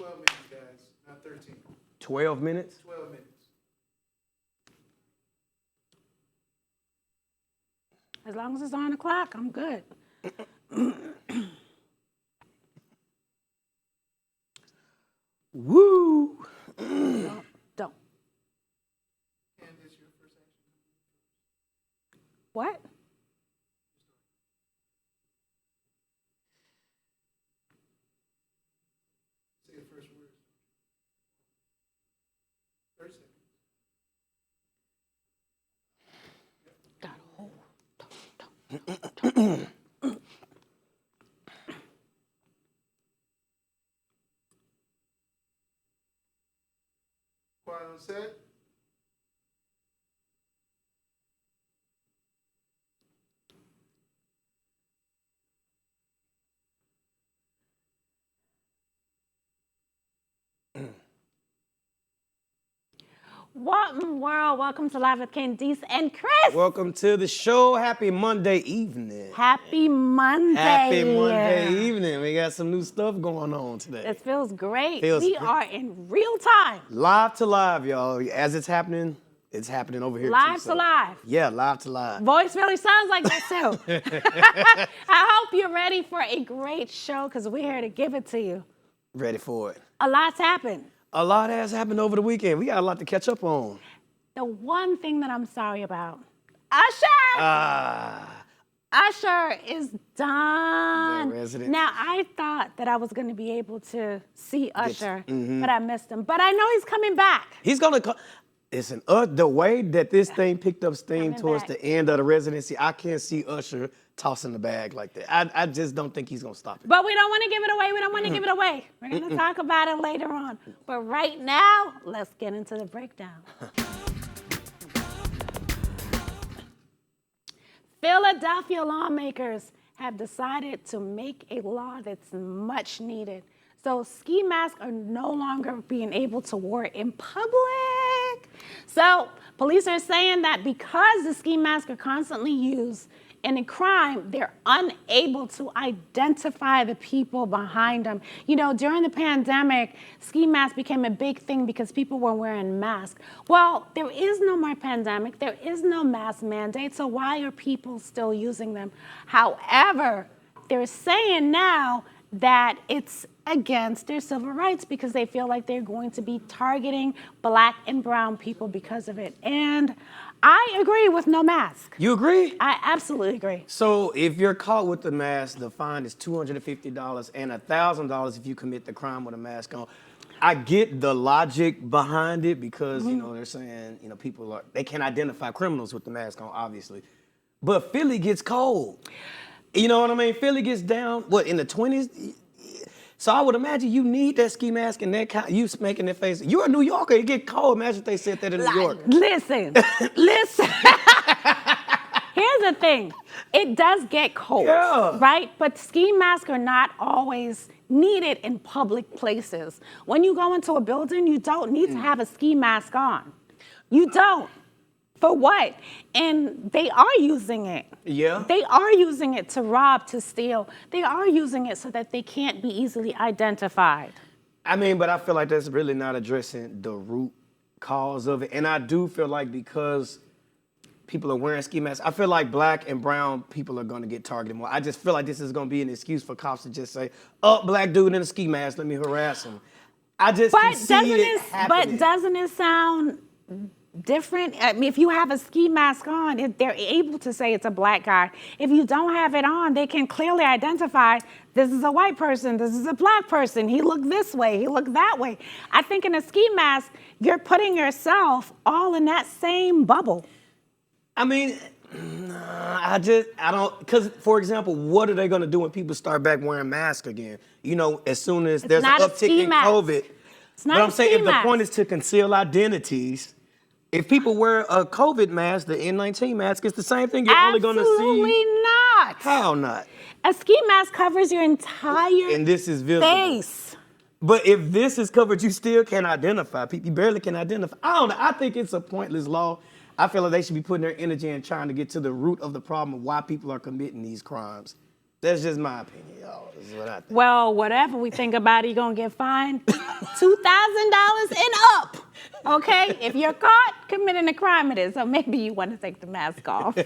12 minutes, guys, not 13. 12 minutes? 12 minutes. As long as it's on the clock, I'm good. Woo! Don't. Candice, your first action. What? Say the first words. 30 seconds. Got a hold. Quiet on set. What in the world? Welcome to Live with Candice and Kris. Welcome to the show. Happy Monday evening. Happy Monday. Happy Monday evening. We got some new stuff going on today. It feels great. Feels we great. are in real time. Live to live, y'all. As it's happening over here. Live too, to so- live. Yeah, live to live. Voice really sounds like that too. I hope you're ready for a great show because we're here to give it to you. Ready for it. A lot's happened. A lot has happened over the weekend. We got a lot to catch up on. The one thing that I'm sorry about, Usher! Usher is done. The resident. Now, I thought that I was going to be able to see Usher, but I missed him. But I know he's coming back. He's gonna come. Listen, the way that this thing picked up steam Coming towards back. the end of the residency, I can't see Usher tossing the bag like that. I just don't think he's gonna stop it. But we don't want to give it away. We don't want to give it away. We're going to talk about it later on. But right now, let's get into the breakdown. Philadelphia lawmakers have decided to make a law that's much needed. So ski masks are no longer being able to wear in public. So police are saying that because the ski masks are constantly used in a crime, they're unable to identify the people behind them. You know, during the pandemic, ski masks became a big thing because people were wearing masks. Well, there is no more pandemic. There is no mask mandate. So why are people still using them? However, they're saying now that it's against their civil rights because they feel like they're going to be targeting Black and brown people because of it. And I agree with no mask. You agree? I absolutely agree. So if you're caught with the mask, the fine is $250 and $1,000 if you commit the crime with a mask on. I get the logic behind it because you know they're saying people they can't identify criminals with the mask on, obviously. But Philly gets cold. You know what I mean? Philly gets down, in the 20s? So I would imagine you need that ski mask and that kind, you making that face. You're a New Yorker, it get cold. Imagine if they said that in New York. Listen. Here's the thing. It does get cold, Yeah. right? But ski masks are not always needed in public places. When you go into a building, you don't need to have a ski mask on. You don't. For what? And they are using it. Yeah. They are using it to rob, to steal. They are using it so that they can't be easily identified. I mean, but I feel like that's really not addressing the root cause of it. And I do feel like because people are wearing ski masks, I feel like Black and brown people are going to get targeted more. I just feel like this is going to be an excuse for cops to just say, Black dude in a ski mask, let me harass him. I just can see it happening. But doesn't it sound different? I mean, if you have a ski mask on, they're able to say it's a Black guy. If you don't have it on, they can clearly identify this is a white person, this is a Black person. He looked this way, he looked that way. I think in a ski mask, you're putting yourself all in that same bubble. I mean, I don't, because, for example, what are they going to do when people start back wearing masks again? You know, as soon as there's an not a uptick ski in mask. COVID. It's not But a I'm saying ski if the mask. point is to conceal identities, if people wear a COVID mask, the N19 mask, it's the same thing. You're only going to see. Absolutely not. How not? A ski mask covers your entire And this is visible. face. But if this is covered, you still can't identify people. You barely can identify. I don't know. I think it's a pointless law. I feel like they should be putting their energy in trying to get to the root of the problem of why people are committing these crimes. That's just my opinion, y'all. This is what I think. Well, whatever we think about it, you're going to get fined $2,000 and up. Okay? If you're caught committing a crime, it is. So maybe you want to take the mask off.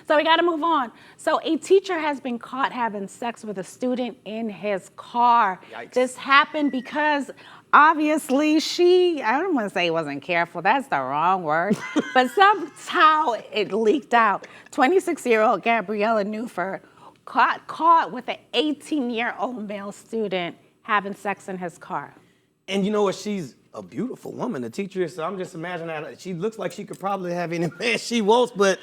So we got to move on. So a teacher has been caught having sex with a student in his car. Yikes. This happened because obviously I don't want to say he wasn't careful. That's the wrong word. But somehow it leaked out. 26-year-old Gabriella Newford caught with an 18-year-old male student having sex in his car. And you know what? She's a beautiful woman, the teacher is. So I'm just imagining that she looks like she could probably have any man she wants, but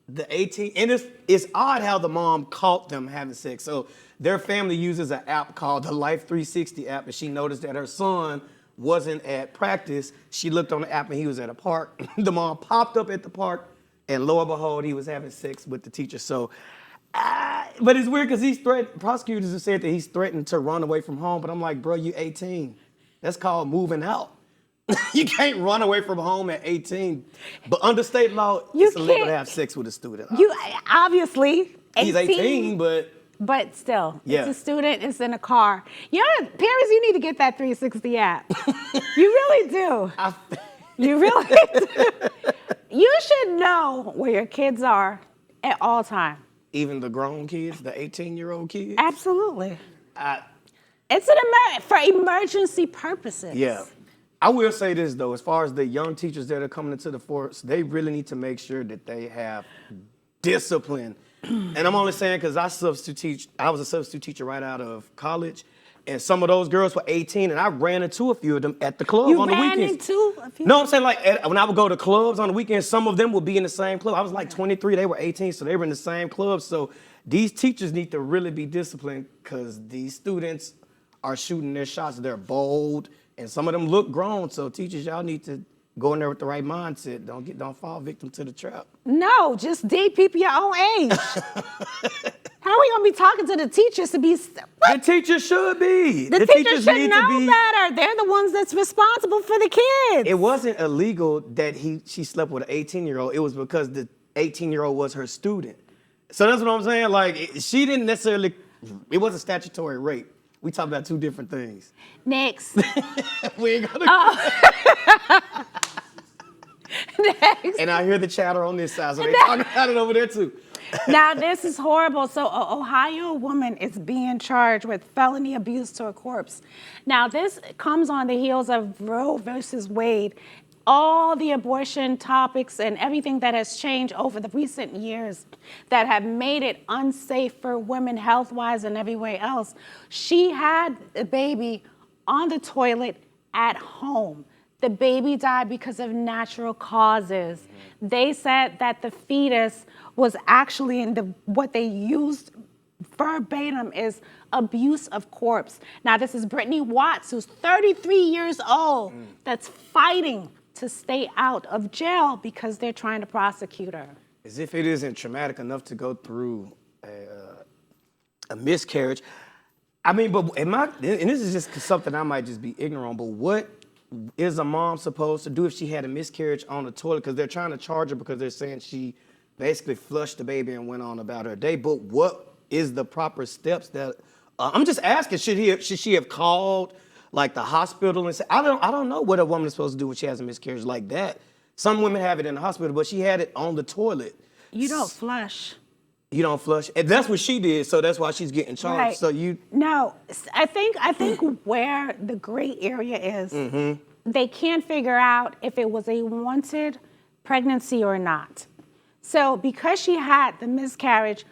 the 18, and it's odd how the mom caught them having sex. So their family uses an app called the Life 360 app, and she noticed that her son wasn't at practice. She looked on the app and he was at a park. The mom popped up at the park, and lo and behold, he was having sex with the teacher. So, but it's weird because prosecutors have said that he's threatened to run away from home, but I'm like, bro, you 18. That's called moving out. You can't run away from home at 18. But under state law, it's illegal to have sex with a student. You obviously 18, He's 18, but still, yeah. It's a student. It's in a car. You know, parents, you need to get that 360 app. You really do. You really do. You should know where your kids are at all times. Even the grown kids, the 18-year-old kids. Absolutely. It's for emergency purposes. Yeah. I will say this, though, as far as the young teachers that are coming into the force, they really need to make sure that they have discipline. And I'm only saying because I was a substitute teacher right out of college, and some of those girls were 18, and I ran into a few of them at the club on the weekends. You ran into a few? No, I'm saying when I would go to clubs on the weekends, some of them would be in the same club. I was like 23, they were 18, so they were in the same club. So these teachers need to really be disciplined because these students are shooting their shots. They're bold, and some of them look grown. So teachers, y'all need to go in there with the right mindset. Don't fall victim to the trap. No, just date people your own age. How are we gonna be talking to the teachers to be? The teachers should be. The teachers should know better. They're the ones that's responsible for the kids. It wasn't illegal that she slept with an 18-year-old. It was because the 18-year-old was her student. So that's what I'm saying. Like she didn't necessarily. It wasn't statutory rape. We talk about two different things. Next. We ain't gonna. Next. And I hear the chatter on this side, so they talking about it over there too. Now, this is horrible. So, an Ohio woman is being charged with felony abuse to a corpse. Now, this comes on the heels of Roe versus Wade. All the abortion topics and everything that has changed over the recent years that have made it unsafe for women health-wise and everywhere else. She had a baby on the toilet at home. The baby died because of natural causes. Mm-hmm. They said that the fetus was actually what they used verbatim is abuse of corpse. Now, this is Brittany Watts, who's 33 years old, that's fighting to stay out of jail because they're trying to prosecute her. As if it isn't traumatic enough to go through a miscarriage. I mean, but and this is just something I might just be ignorant on, but what is a mom supposed to do if she had a miscarriage on the toilet? Because they're trying to charge her because they're saying she basically flushed the baby and went on about her day. But what is the proper steps that I'm just asking? Should she have called like the hospital and said, I don't know what a woman is supposed to do when she has a miscarriage like that. Some women have it in the hospital, but she had it on the toilet. You don't flush. You don't flush, and that's what she did. So that's why she's getting charged. Right. So you No, I think where the gray area is, they can't figure out if it was a wanted pregnancy or not. So because she had the miscarriage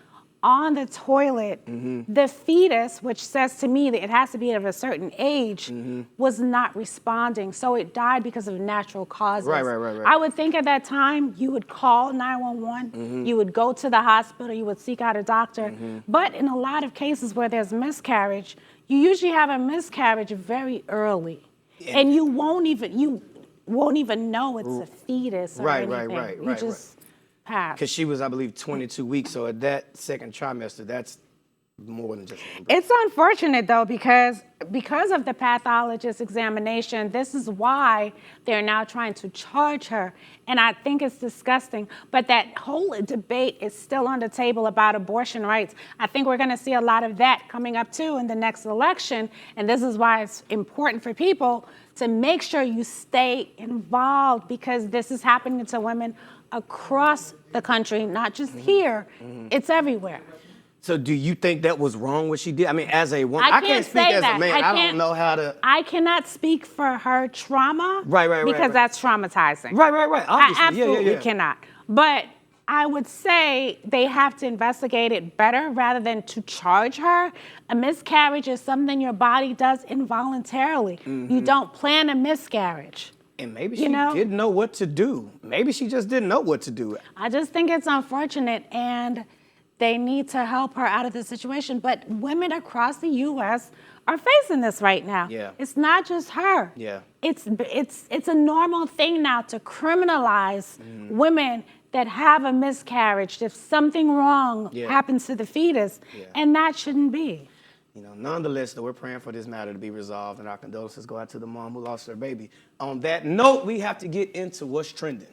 on the toilet, the fetus, which says to me that it has to be of a certain age, was not responding. So it died because of natural causes. Right. I would think at that time you would call 911, you would go to the hospital, you would seek out a doctor. But in a lot of cases where there's miscarriage, you usually have a miscarriage very early. Yeah. And you won't even know it's a fetus or anything. Right. You just pass. Because she was, I believe, 22 weeks. So at that second trimester, that's more than just one. It's unfortunate though because of the pathologist examination, this is why they're now trying to charge her. And I think it's disgusting. But that whole debate is still on the table about abortion rights. I think we're going to see a lot of that coming up too in the next election. And this is why it's important for people to make sure you stay involved, because this is happening to women across the country, not just here. It's everywhere. So do you think that was wrong what she did? I mean, as a woman, I can't speak say as that. a man. I don't know how to. I cannot speak for her trauma. Right. Because that's traumatizing. Right. I Obviously, absolutely cannot. But I would say they have to investigate it better rather than to charge her. A miscarriage is something your body does involuntarily. You don't plan a miscarriage. And maybe she didn't know what to do. Maybe she just didn't know what to do. I just think it's unfortunate, and they need to help her out of this situation. But women across the U.S. are facing this right now. Yeah. It's not just her. Yeah. It's a normal thing now to criminalize women that have a miscarriage if something wrong happens to the fetus, and that shouldn't be. Nonetheless, though, we're praying for this matter to be resolved, and our condolences go out to the mom who lost her baby. On that note, we have to get into what's trending.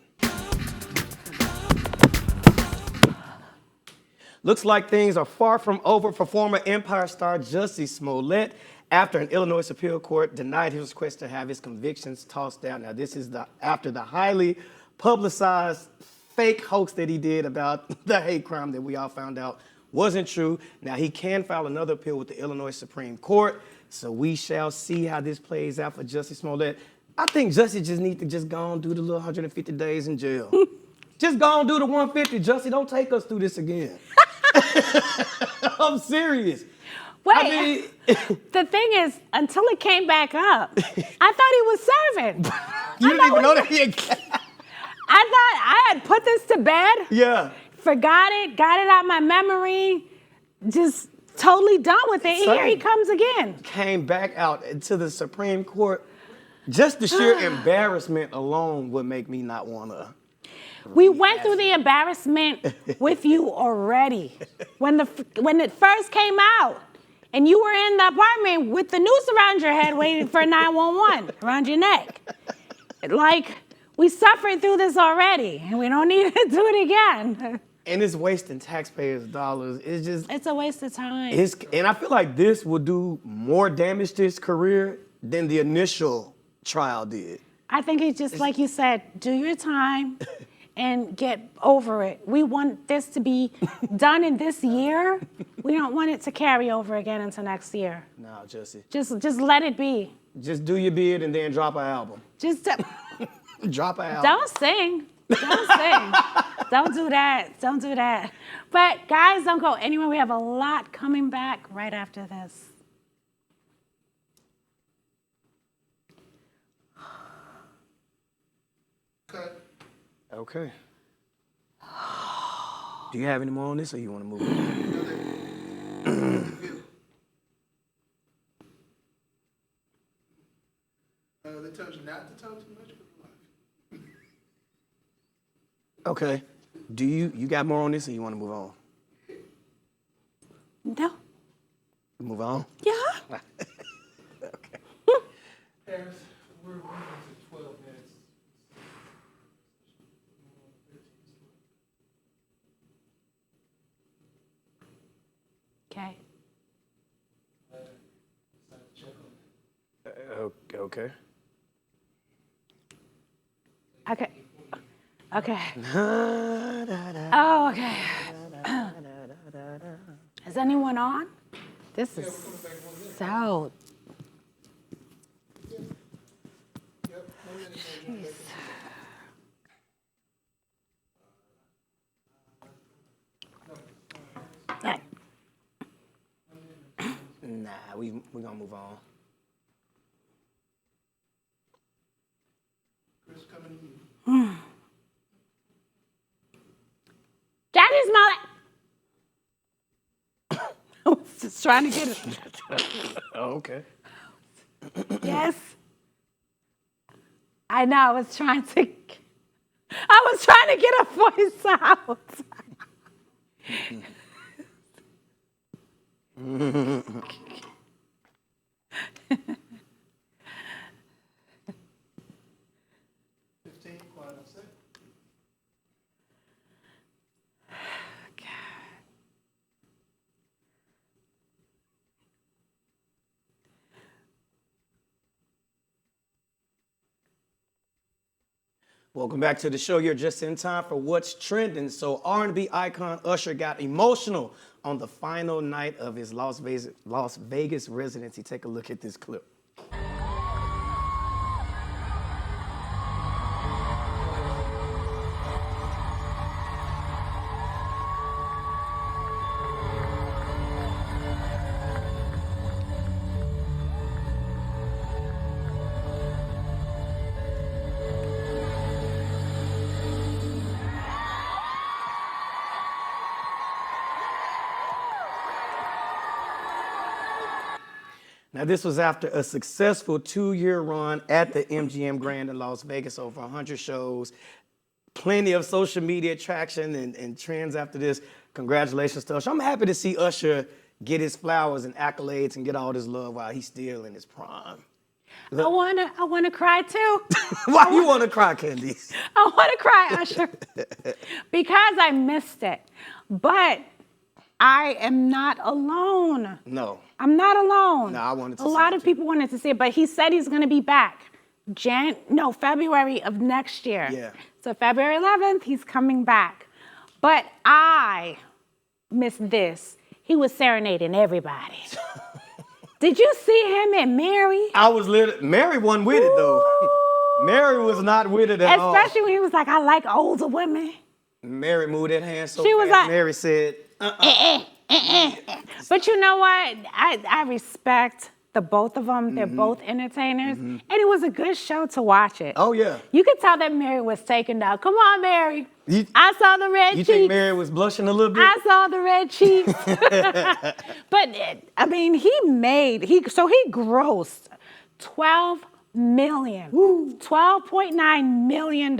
Looks like things are far from over for former Empire star Jussie Smollett after an Illinois Superior Court denied his request to have his convictions tossed out. Now, this is after the highly publicized fake hoax that he did about the hate crime that we all found out wasn't true. Now, he can file another appeal with the Illinois Supreme Court, so we shall see how this plays out for Jussie Smollett. I think Jussie just needs to just go and do the little 150 days in jail. Just go and do the 150, Jussie. Don't take us through this again. I'm serious. Wait, the thing is, until it came back up, I thought he was serving. You didn't even know that he had... I thought I had put this to bed. Yeah. Forgot it, got it out my memory, just totally done with it. Here he comes again. Came back out into the Supreme Court. Just the sheer embarrassment alone would make me not want to. We went through the embarrassment with you already. When it first came out, and you were in the apartment with the noose around your head waiting for 911 around your neck. Like, we suffered through this already, and we don't need to do it again. And it's wasting taxpayers' dollars. It's a waste of time. And I feel like this will do more damage to his career than the initial trial did. I think it's just like you said, do your time and get over it. We want this to be done in this year. We don't want it to carry over again into next year. No, Jussie. Just let it be. Just do your bid and then drop an album. Drop an album. Don't sing. Don't sing. Don't do that. Don't do that. But guys, don't go anywhere. We have a lot coming back right after this. Cut. Okay. Do you have any more on this, or you want to move on? They told you not to talk too much about life. Okay. Do you got more on this, or you want to move on? No. Move on? Yeah. Okay. Harris, we're moving to 12 minutes. Okay. Okay. Okay. Okay. Oh, okay. Is anyone on? This is so. Jeez. Yeah. Nah, we're gonna move on. Chris, coming to you. Daddy Smollett. I was just trying to get it. Oh, okay. Yes. I know. I was trying to get a voice out. Quiet on set. Welcome back to the show. You're just in time for what's trending. So R&B icon Usher got emotional on the final night of his Las Vegas residency. Take a look at this clip. Now, this was after a successful 2-year run at the MGM Grand in Las Vegas, over 100 shows, plenty of social media traction and trends after this. Congratulations to Usher. I'm happy to see Usher get his flowers and accolades and get all this love while he's still in his prime. I wanna cry too. Why you want to cry, Candice? I wanna cry, Usher, because I missed it. But I am not alone. No. I'm not alone. No, I wanted to see A lot it of too. people wanted to see it, but he said he's gonna be back February of next year. Yeah. So February 11th, he's coming back. But I missed this. He was serenading everybody. Did you see him and Mary? I was Mary wasn't with it though. Mary was not with it at all. Especially when he was like, I like older women. Mary moved that hand so She was fast. like, Mary said, But you know what? I respect the both of them. They're both entertainers. And it was a good show to watch it. oh yeah. You could tell that Mary was taken down. Come on, Mary. You- I saw the red You cheeks. think Mary was blushing a little bit? I saw the red cheeks. But I mean, he grossed $12.9 million.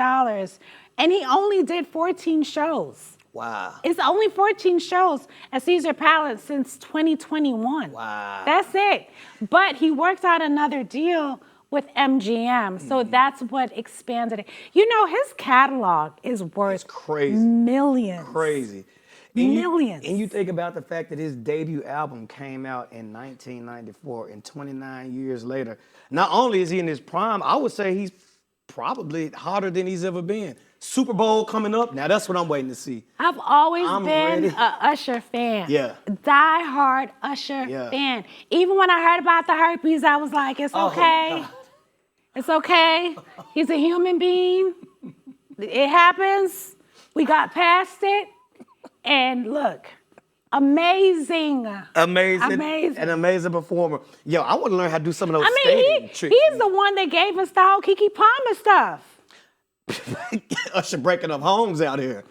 And he only did 14 shows. Wow. It's only 14 shows at Caesar Palace since 2021. Wow. That's it. But he worked out another deal with MGM, so that's what expanded it. You know, his catalog is worth crazy. millions. Crazy. Millions. And you think about the fact that his debut album came out in 1994, and 29 years later, not only is he in his prime, I would say he's probably hotter than he's ever been. Super Bowl coming up. Now that's what I'm waiting to see. I've always I'm been ready. a Usher fan. Yeah. Die-hard Usher fan. Even when I heard about the herpes, I was like, it's okay. God. It's okay. He's a human being. It happens. We got past it. And look, amazing. Amazing. An amazing performer. Yo, I want to learn how to do some of those skating tricks. He's the one that gave us the whole Keke Palmer stuff. Usher breaking up homes out here.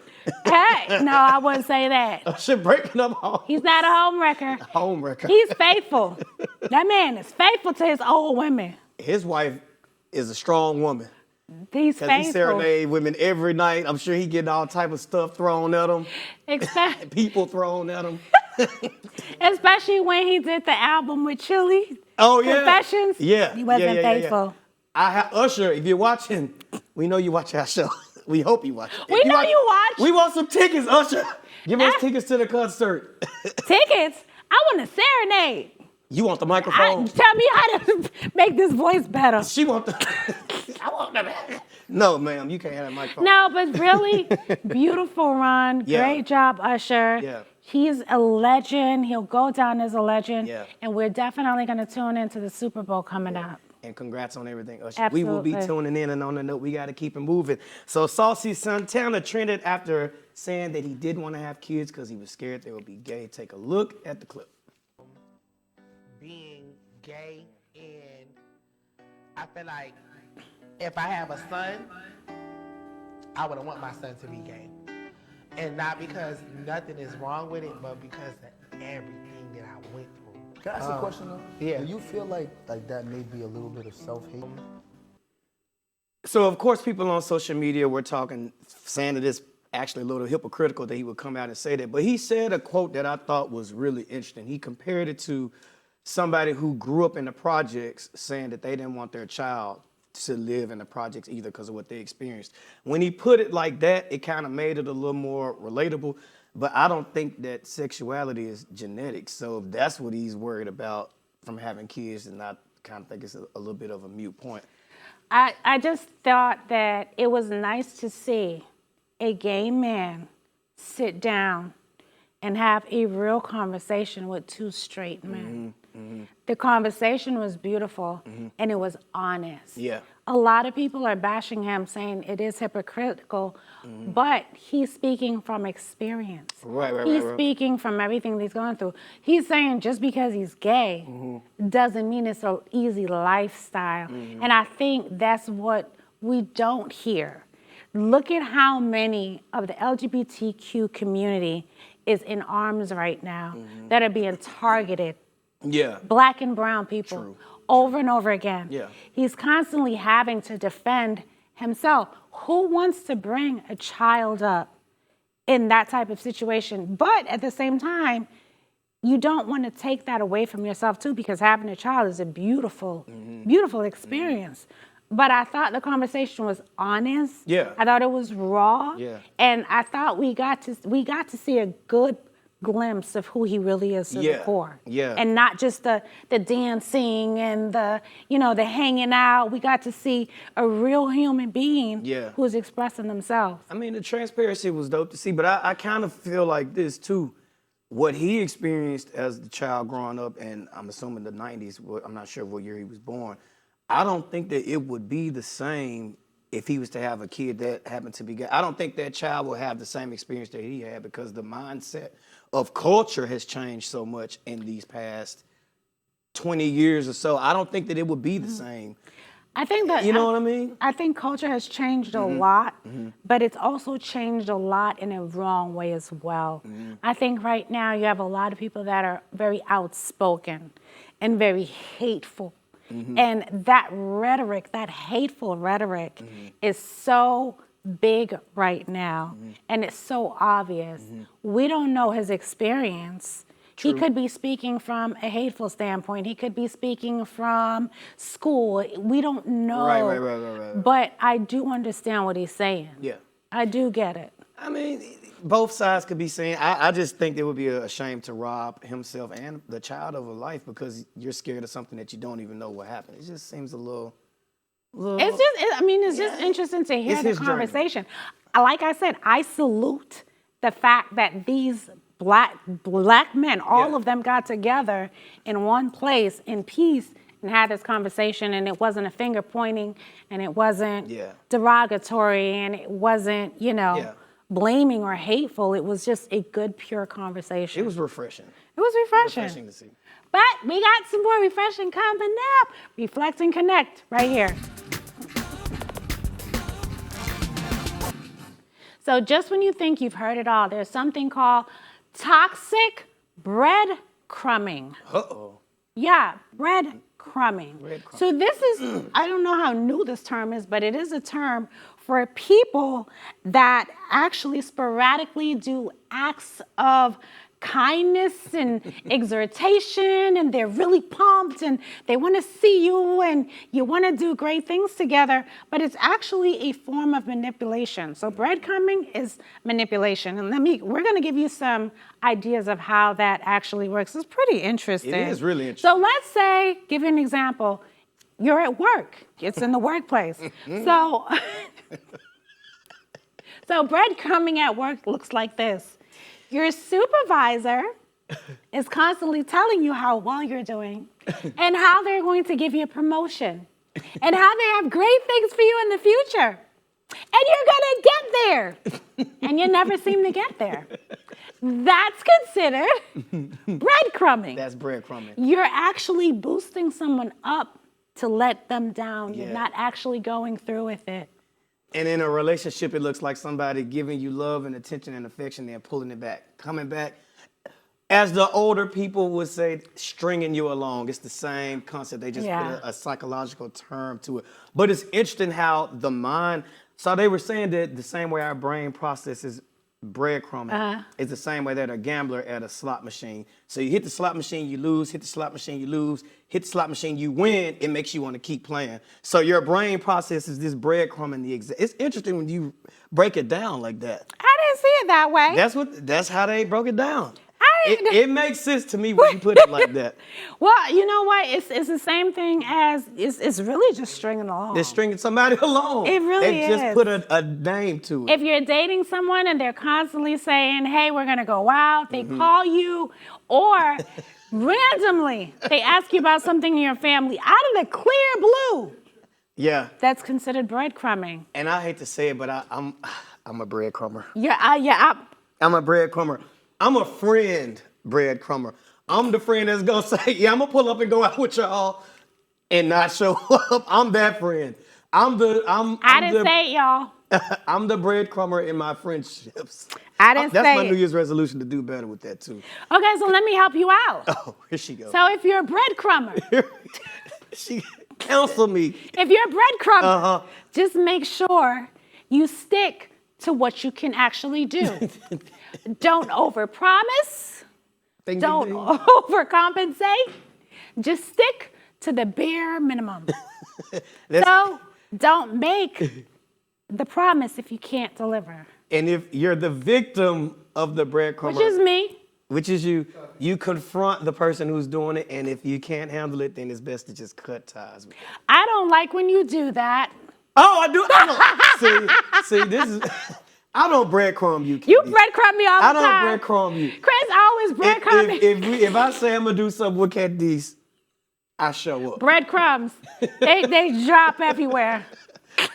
Hey, no, I wouldn't say that. Usher breaking up homes. He's not a homewrecker. Homewrecker. He's faithful. That man is faithful to his old women. His wife is a strong woman. He's Because he faithful. serenade women every night. I'm sure he getting all type of stuff thrown at him. People thrown at him. Especially when he did the album with Chili. Oh, yeah. Confessions. Yeah. He wasn't faithful. Usher, if you're watching, we know you watch our show. We hope you watch. We know you watch. We want some tickets, Usher. Give us tickets to the concert. Tickets? I want to serenade. You want the microphone? Tell me how to make this voice better. She want the. I want the. No, ma'am, you can't have that microphone. No, but really, beautiful run. Yeah. Great job, Usher. Yeah. He's a legend. He'll go down as a legend. Yeah. And we're definitely going to tune into the Super Bowl coming up. And congrats on everything, Usher. Absolutely. We will be tuning in, and on the note, we got to keep it moving. So Saucy Santana trended after saying that he didn't want to have kids because he was scared they would be gay. Take a look at the clip. Being gay, and I feel like if I have a son, I wouldn't want my son to be gay. And not because nothing is wrong with it, but because of everything that I went through. Can I ask a question though? Yeah. Do you feel like that may be a little bit of self-hate? So, of course, people on social media were talking, saying that this actually a little hypocritical that he would come out and say that. But he said a quote that I thought was really interesting. He compared it to somebody who grew up in the projects saying that they didn't want their child to live in the projects either because of what they experienced. When he put it like that, it kind of made it a little more relatable. But I don't think that sexuality is genetic. So if that's what he's worried about from having kids, then I kind of think it's a little bit of a moot point. I just thought that it was nice to see a gay man sit down and have a real conversation with two straight men. The conversation was beautiful and it was honest. Yeah. A lot of people are bashing him, saying it is hypocritical, but he's speaking from experience. He's speaking from everything that he's going through. He's saying just because he's gay doesn't mean it's an easy lifestyle. And I think that's what we don't hear. Look at how many of the LGBTQ community is in arms right now that are being targeted. Yeah. Black and brown people. True. Over and over again. Yeah. He's constantly having to defend himself. Who wants to bring a child up in that type of situation? But at the same time, you don't want to take that away from yourself too, because having a child is a beautiful, beautiful experience. But I thought the conversation was honest. Yeah. I thought it was raw. Yeah. And I thought we got to see a good glimpse of who he really is to the core. Yeah. And not just the dancing and the hanging out. We got to see a real human being who's expressing themselves. I mean, the transparency was dope to see, but I kind of feel like this too. What he experienced as the child growing up, and I'm assuming the 90s, I'm not sure what year he was born, I don't think that it would be the same if he was to have a kid that happened to be gay. I don't think that child will have the same experience that he had because the mindset of culture has changed so much in these past 20 years or so. I don't think that it would be the same. I think that you know what I mean? I think culture has changed a lot, but it's also changed a lot in a wrong way as well. I think right now you have a lot of people that are very outspoken and very hateful. And that rhetoric, that hateful rhetoric is so big right now, and it's so obvious. We don't know his experience. True. He could be speaking from a hateful standpoint. He could be speaking from school. We don't know. Right. But I do understand what he's saying. Yeah. I do get it. I mean, both sides could be saying, I just think it would be a shame to rob himself and the child of a life because you're scared of something that you don't even know what happened. It just seems a little it's just interesting to hear the conversation. Journey. Like I said, I salute the fact that these black men, all of them got together in one place in peace and had this conversation, and it wasn't a finger pointing, and it wasn't derogatory, and it wasn't, blaming or hateful. It was just a good, pure conversation. It was refreshing. It was refreshing. Refreshing to see. But we got some more refreshing coming up. Reflect and Connect right here. So just when you think you've heard it all, there's something called toxic breadcrumbing. Uh-oh. Yeah, breadcrumbing. So this is, I don't know how new this term is, but it is a term for people that actually sporadically do acts of kindness and exhortation, and they're really pumped and they want to see you and you want to do great things together, but it's actually a form of manipulation. So breadcrumbing is manipulation. And we're going to give you some ideas of how that actually works. It's pretty interesting. It is really interesting. So let's say, give you an example. You're at work. It's in the workplace. So breadcrumbing at work looks like this. Your supervisor is constantly telling you how well you're doing and how they're going to give you a promotion and how they have great things for you in the future. And you're going to get there. And you never seem to get there. That's considered breadcrumbing. That's breadcrumbing. You're actually boosting someone up to let them down. You're not actually going through with it. And in a relationship, it looks like somebody giving you love and attention and affection and pulling it back, coming back. As the older people would say, stringing you along. It's the same concept. They just put a psychological term to it. But it's interesting how the mind, So they were saying that the same way our brain processes breadcrumbing is the same way that a gambler at a slot machine. So you hit the slot machine, you lose, hit the slot machine, you lose, hit the slot machine, you win, it makes you want to keep playing. So your brain processes this breadcrumbing it's interesting when you break it down like that. I didn't see it that way. That's how they broke it down. I didn't- It makes sense to me when you put it like that. Well, you know what? It's the same thing as it's really just stringing along. They're stringing somebody along. It really They just is. put a name to it. If you're dating someone and they're constantly saying, "Hey, we're gonna go out," they call you, or randomly they ask you about something in your family out of the clear blue. Yeah. That's considered breadcrumbing. And I hate to say it, but I'm a breadcrumber. I'm a breadcrumber. I'm a friend breadcrumber. I'm the friend that's gonna say, yeah, I'm gonna pull up and go out with y'all and not show up. I'm that friend. I didn't say it, y'all. I'm the breadcrumber in my friendships. I didn't That's say my it. New Year's resolution, to do better with that too. Okay, so let me help you out. Oh, here she goes. So if you're a breadcrumber, She counsel me. if you're a breadcrumber, just make sure you stick to what you can actually do. Don't overpromise. Ding, ding, Don't ding. overcompensate. Just stick to the bare minimum. So don't make the promise if you can't deliver. And if you're the victim of the breadcrumber, Which is me. which is you confront the person who's doing it, and if you can't handle it, then it's best to just cut ties with them. I don't like when you do that. Oh, I do. See, this is. I don't breadcrumb you. You Candice. breadcrumb me all the I don't time. breadcrumb you. Chris always breadcrumb me. If I say I'm gonna do something with Candice, I show up. Breadcrumbs. They drop everywhere.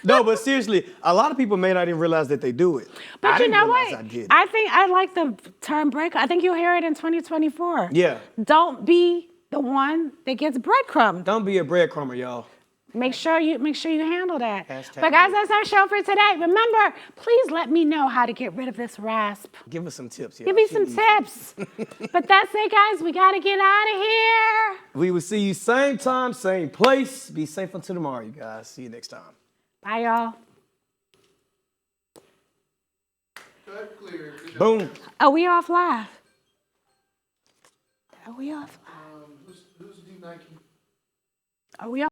No, but seriously, a lot of people may not even realize that they do it. But I you didn't know realize what? I did. I think I like the term break. I think you'll hear it in 2024. Yeah. Don't be the one that gets breadcrumbed. Don't be a breadcrumber, y'all. Make sure you handle that. Hashtag But guys, that's our show for today. Remember, please let me know how to get rid of this rasp. Give us some tips, y'all. Give me some tips. But that's it, guys. We got to get out of here. We will see you same time, same place. Be safe until tomorrow, you guys. See you next time. Bye, y'all. Cut, clear. Good job. Boom. Are we off live? Are we off live? Who's D Nike? Are we off?